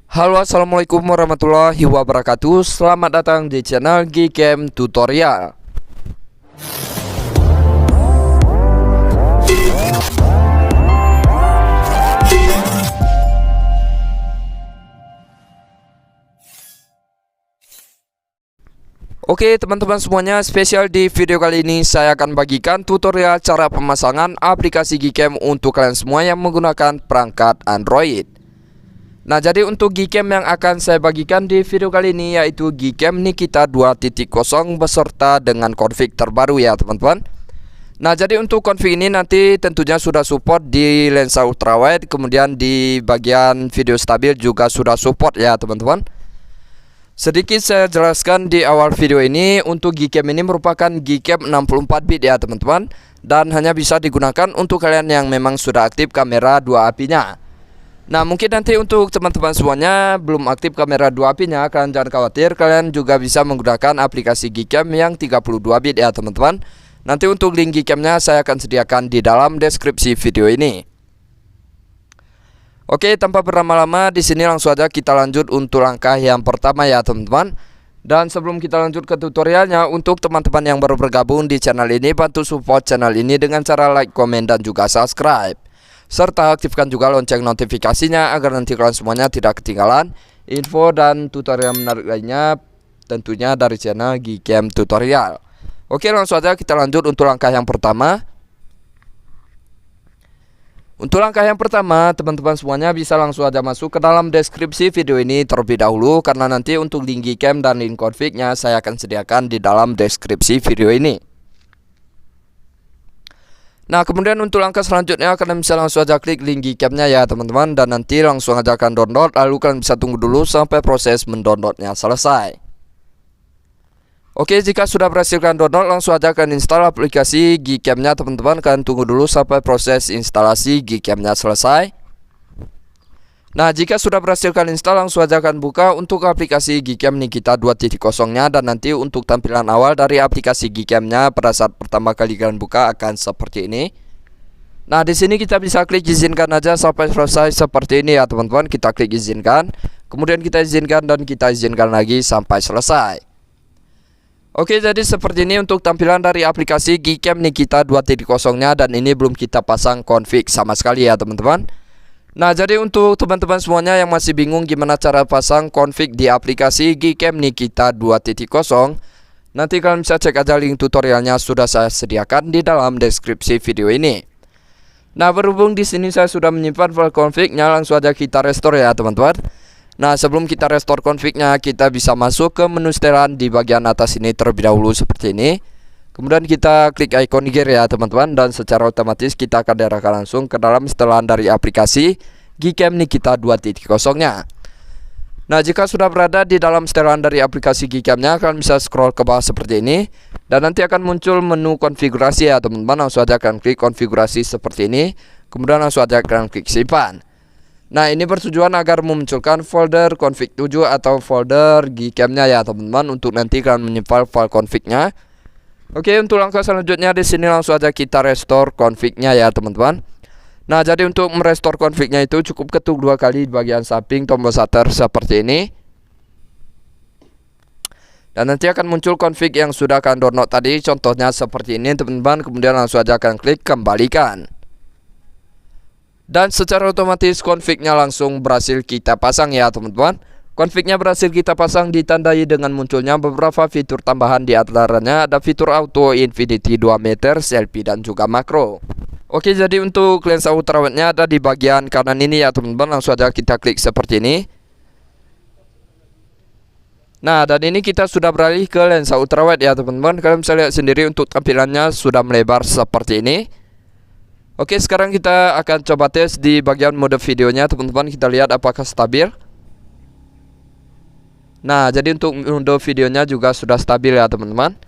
Halo, assalamualaikum warahmatullahi wabarakatuh. Selamat datang di channel Gcam Tutorial. Oke teman-teman semuanya, spesial di video kali ini saya akan bagikan tutorial cara pemasangan aplikasi Gcam untuk kalian semua yang menggunakan perangkat Android. Nah, jadi untuk Gcam yang akan saya bagikan di video kali ini yaitu Gcam Nikita 2.0 beserta dengan config terbaru ya teman-teman. Nah, jadi untuk config ini nanti tentunya sudah support di lensa ultrawide, kemudian di bagian video stabil juga sudah support ya teman-teman. Sedikit saya jelaskan di awal video ini, untuk Gcam ini merupakan Gcam 64 bit ya teman-teman, dan hanya bisa digunakan untuk kalian yang memang sudah aktif kamera 2API-nya. Nah, mungkin nanti untuk teman-teman semuanya belum aktif kamera 2API-nya, kalian jangan khawatir, kalian juga bisa menggunakan aplikasi Gcam yang 32 bit ya teman-teman. Nanti untuk link Gcam-nya saya akan sediakan di dalam deskripsi video ini. Oke, tanpa berlama-lama di sini langsung aja kita lanjut untuk langkah yang pertama ya teman-teman. Dan sebelum kita lanjut ke tutorialnya, untuk teman-teman yang baru bergabung di channel ini, bantu support channel ini dengan cara like, komen, dan juga subscribe. Serta aktifkan juga lonceng notifikasinya agar nanti kalian semuanya tidak ketinggalan info dan tutorial menarik lainnya tentunya dari channel Gcam Tutorial. Oke, langsung aja kita lanjut untuk langkah yang pertama. Untuk langkah yang pertama, teman-teman semuanya bisa langsung aja masuk ke dalam deskripsi video ini terlebih dahulu, karena nanti untuk link Gcam dan link config-nya saya akan sediakan di dalam deskripsi video ini. Nah, kemudian untuk langkah selanjutnya kalian bisa langsung aja klik link Gcam-nya ya teman-teman, dan nanti langsung aja akan download, lalu kalian bisa tunggu dulu sampai proses mendownloadnya selesai. Oke, jika sudah berhasil kalian download, langsung aja kalian install aplikasi Gcam-nya teman-teman. Kalian tunggu dulu sampai proses instalasi Gcam-nya selesai. Nah, jika sudah berhasil kalian install, langsung aja akan buka untuk aplikasi Gcam Nikita 2.0-nya, dan nanti untuk tampilan awal dari aplikasi Gcam-nya pada saat pertama kali kalian buka akan seperti ini. Nah, di sini kita bisa klik izinkan aja sampai selesai seperti ini ya teman-teman. Kita klik izinkan, kemudian kita izinkan dan kita izinkan lagi sampai selesai. Oke, jadi seperti ini untuk tampilan dari aplikasi Gcam Nikita 2.0-nya, dan ini belum kita pasang config sama sekali ya teman-teman. Nah, jadi untuk teman-teman semuanya yang masih bingung gimana cara pasang config di aplikasi Gcam Nikita 2.0, nanti kalian bisa cek aja link tutorialnya sudah saya sediakan di dalam deskripsi video ini. Nah, berhubung di sini saya sudah menyimpan file config-nya, langsung aja kita restore ya teman-teman. Nah, sebelum kita restore config-nya, kita bisa masuk ke menu setelan di bagian atas ini terlebih dahulu seperti ini. Kemudian kita klik icon gear ya teman-teman, dan secara otomatis kita akan diarahkan langsung ke dalam setelan dari aplikasi Gcam Nikita 2.0-nya. Nah, jika sudah berada di dalam setelan dari aplikasi Gcam-nya, kalian bisa scroll ke bawah seperti ini, dan nanti akan muncul menu konfigurasi ya teman-teman. Langsung aja akan klik konfigurasi seperti ini, kemudian langsung aja akan klik simpan. Nah, ini bertujuan agar memunculkan folder config 7 atau folder Gcam-nya ya teman-teman, untuk nanti kalian menyimpan file config-nya. Oke, untuk langkah selanjutnya di sini langsung aja kita restore config-nya ya teman-teman. Nah, jadi untuk merestore config-nya itu cukup ketuk 2 kali di bagian samping tombol shutter seperti ini. Dan nanti akan muncul config yang sudah akan download tadi, contohnya seperti ini teman-teman. Kemudian langsung aja akan klik kembalikan. Dan secara otomatis config-nya langsung berhasil kita pasang ya teman-teman. Config-nya berhasil kita pasang ditandai dengan munculnya beberapa fitur tambahan, di antaranya ada fitur auto infinity 2 meter, selfie, dan juga makro. Oke, jadi untuk lensa ultrawide-nya ada di bagian kanan ini ya teman-teman. Langsung aja kita klik seperti ini. Nah, dan ini kita sudah beralih ke lensa ultrawide ya teman-teman. Kalian bisa lihat sendiri untuk tampilannya sudah melebar seperti ini. Oke, sekarang kita akan coba tes di bagian mode videonya teman-teman. Kita lihat apakah stabil. Nah, jadi untuk mode videonya juga sudah stabil ya teman-teman.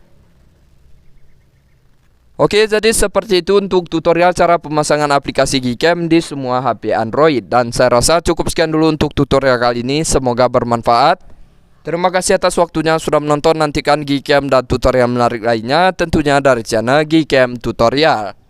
Oke, jadi seperti itu untuk tutorial cara pemasangan aplikasi Gcam di semua HP Android. Dan saya rasa cukup sekian dulu untuk tutorial kali ini, semoga bermanfaat. Terima kasih atas waktunya sudah menonton. Nantikan Gcam dan tutorial menarik lainnya tentunya dari channel Gcam Tutorial.